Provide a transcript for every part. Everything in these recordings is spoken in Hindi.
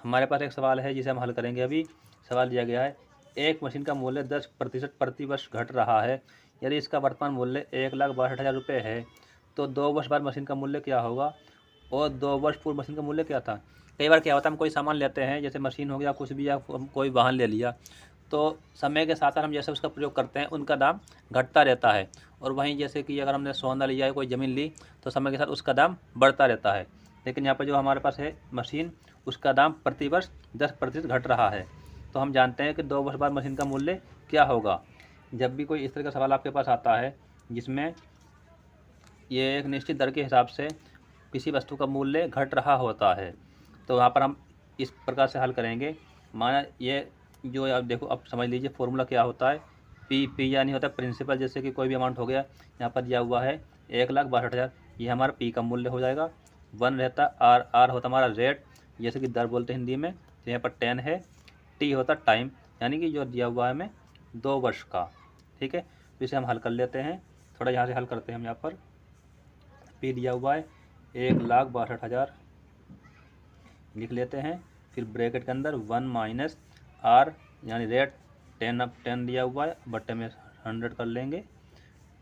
हमारे पास एक सवाल है जिसे हम हल करेंगे अभी। सवाल दिया गया है, एक मशीन का मूल्य 10% प्रति वर्ष घट रहा है। यदि इसका वर्तमान मूल्य 1,62,000 रुपये है तो 2 वर्ष बाद मशीन का मूल्य क्या होगा और 2 वर्ष पूर्व मशीन का मूल्य क्या था। कई बार क्या होता है, हम कोई सामान लेते हैं, जैसे मशीन हो गया, कुछ भी, या हम कोई वाहन ले लिया, तो समय के साथ साथ हम जैसे उसका प्रयोग करते हैं उनका दाम घटता रहता है। और वहीं जैसे कि अगर हमने सोना लिया है, कोई ज़मीन ली, तो समय के साथ उसका दाम बढ़ता रहता है। लेकिन यहाँ पर जो हमारे पास है मशीन, उसका दाम प्रति वर्ष 10% घट रहा है। तो हम जानते हैं कि 2 वर्ष बाद मशीन का मूल्य क्या होगा। जब भी कोई इस तरह का सवाल आपके पास आता है जिसमें ये एक निश्चित दर के हिसाब से किसी वस्तु का मूल्य घट रहा होता है, तो वहाँ पर हम इस प्रकार से हल करेंगे। माना ये जो आप देखो, अब समझ लीजिए फॉर्मूला क्या होता है। पी यानी होता है प्रिंसिपल, जैसे कि कोई भी अमाउंट हो गया, यहाँ पर दिया हुआ है 1,62,000, ये हमारा पी का मूल्य हो जाएगा। 1 रहता आर होता हमारा रेट, जैसे कि दर बोलते हैं हिंदी में, तो यहाँ पर 10 है। टी होता टाइम, यानी कि जो दिया हुआ है हमें 2 वर्ष का। ठीक है, तो इसे हम हल कर लेते हैं। थोड़ा यहाँ से हल करते हैं हम। यहाँ पर पी दिया हुआ है 1,62,000 लिख लेते हैं। फिर ब्रैकेट के अंदर 1 माइनस आर यानी रेट 10 दिया हुआ है, बट्टे में 100 कर लेंगे।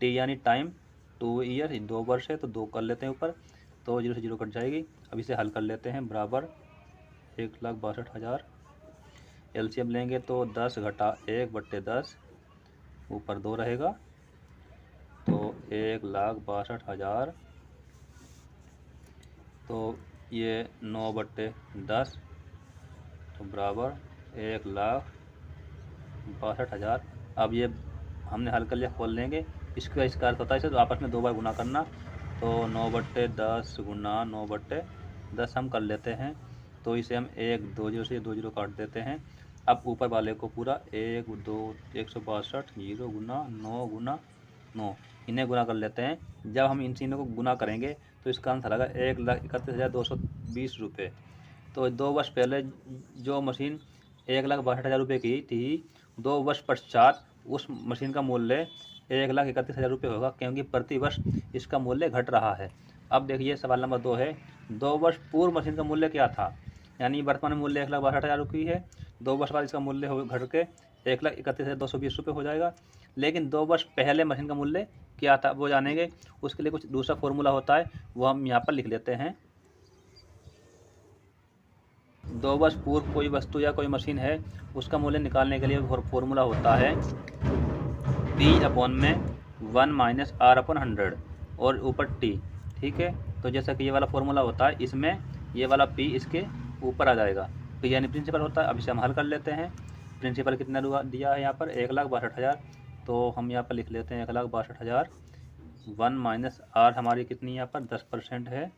टी यानी टाइम 2 ईयर, 2 वर्ष है तो 2 कर लेते हैं ऊपर, तो 0 से 0 कट जाएगी। अब इसे हल कर लेते हैं। बराबर 1,62,000, एलसीएम लेंगे तो 10 घटा 1 बट्टे 10, ऊपर 2 रहेगा, तो 1,62,000, तो ये 9 बट्टे 10, तो बराबर 1,62,000। अब ये हमने हल कर लिया, खोल लेंगे। इसका अर्थ होता है इसे तो आपस में 2 बार गुना करना, तो 9 बट्टे 10 गुना 9 बट्टे 10 हम कर लेते हैं। तो इसे हम 1 2 0 से 2 0 काट देते हैं। अब ऊपर वाले को पूरा 1 2 162 0 गुना 9 इन्हें गुना कर लेते हैं। जब हम इन तीनों को गुना करेंगे तो इसका आंसर आएगा 1,31,220 रुपये। तो 2 वर्ष पहले जो मशीन 1,62,000 रुपये की थी, 2 वर्ष पश्चात उस मशीन का मूल्य 1,31,000 रुपये होगा, क्योंकि प्रति वर्ष इसका मूल्य घट रहा है। अब देखिए सवाल नंबर 2 है, 2 वर्ष पूर्व मशीन का मूल्य क्या था। यानी वर्तमान मूल्य 1,62,000 रुपये है, 2 वर्ष बाद इसका मूल्य घट के 1,31,220 रुपये हो जाएगा। लेकिन 2 वर्ष पहले मशीन का मूल्य क्या था वो जानेंगे। उसके लिए कुछ दूसरा फॉर्मूला होता है, वो हम यहाँ पर लिख लेते हैं। 2 वर्ष पूर्व कोई वस्तु या कोई मशीन है, उसका मूल्य निकालने के लिए फॉर्मूला होता है P/1 माइनस R/100 और ऊपर T। ठीक है, तो जैसा कि ये वाला फॉर्मूला होता है, इसमें ये वाला P इसके ऊपर आ जाएगा। तो यानी प्रिंसिपल होता है। अब इसे हम हल कर लेते हैं। प्रिंसिपल कितना दिया है यहाँ पर 1,62,000, तो हम यहाँ पर लिख लेते हैं 1,62,000। 1 माइनस आर हमारी कितनी यहाँ पर 10% है,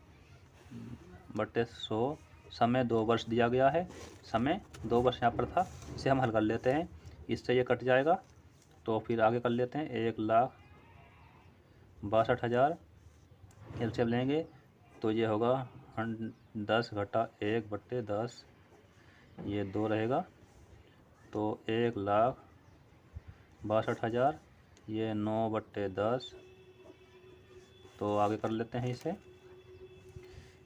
बटे 100। समय 2 वर्ष दिया गया है, समय 2 वर्ष यहाँ पर था। इसे हम हल कर लेते हैं, इससे ये कट जाएगा। तो फिर आगे कर लेते हैं। 1,62,000 एलसीएम लेंगे तो ये होगा 10 घटा 1 बट्टे 10, ये 2 रहेगा, तो 1,62,000, ये 9 बट्टे 10, तो आगे कर लेते हैं इसे।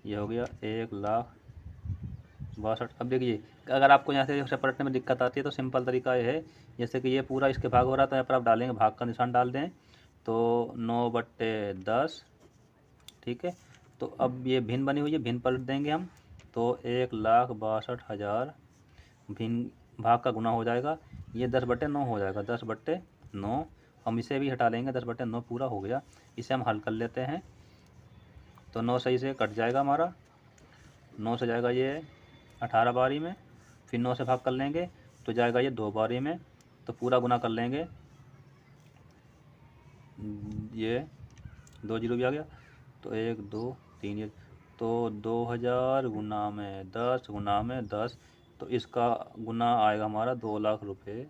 ये हो गया 1,62,000। अब देखिए, अगर आपको यहाँ से पलटने में दिक्कत आती है तो सिंपल तरीका ये है, जैसे कि ये पूरा इसके भाग हो रहा था, यहाँ पर आप डालेंगे, भाग का निशान डाल दें, तो 9 बट्टे 10। ठीक है, तो अब ये भिन्न बनी हुई है, भिन्न पलट देंगे हम, तो 1,62,000 भिन्न भाग का गुना हो जाएगा, ये 10/9 हो जाएगा, 10/9। हम इसे भी हटा लेंगे, 10/9 पूरा हो गया। इसे हम हल कर लेते हैं, तो 9 सही से कट जाएगा हमारा, 9 से जाएगा ये 18 बारी में, फिर 9 से भाग कर लेंगे तो जाएगा ये 2 बारी में, तो पूरा गुना कर लेंगे, ये 2 0 भी आ गया, तो 1 2 3, ये तो 2,000 गुना में 10 गुना में 10, तो इसका गुना आएगा हमारा 2 लाख रुपये।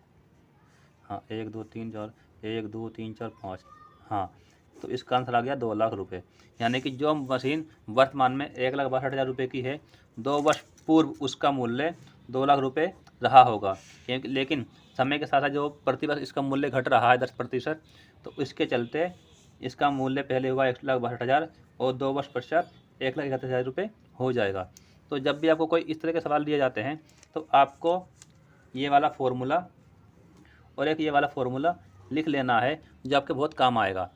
हाँ, 1 2 3 4, 1 2 3 4 5, हाँ, तो इसका आंसर आ गया 2 लाख रुपये। यानी कि जो मशीन वर्तमान में 1,62,000 रुपये की है, 2 वर्ष पूर्व उसका मूल्य 2 लाख रुपये रहा होगा। लेकिन समय के साथ साथ जो प्रति वर्ष इसका मूल्य घट रहा है 10%, तो इसके चलते इसका मूल्य पहले हुआ 1,62,000 और 2 वर्ष पश्चात 1,31,000 रुपये हो जाएगा। तो जब भी आपको कोई इस तरह के सवाल दिए जाते हैं तो आपको ये वाला फॉर्मूला और एक ये वाला फॉर्मूला लिख लेना है, जो आपके बहुत काम आएगा।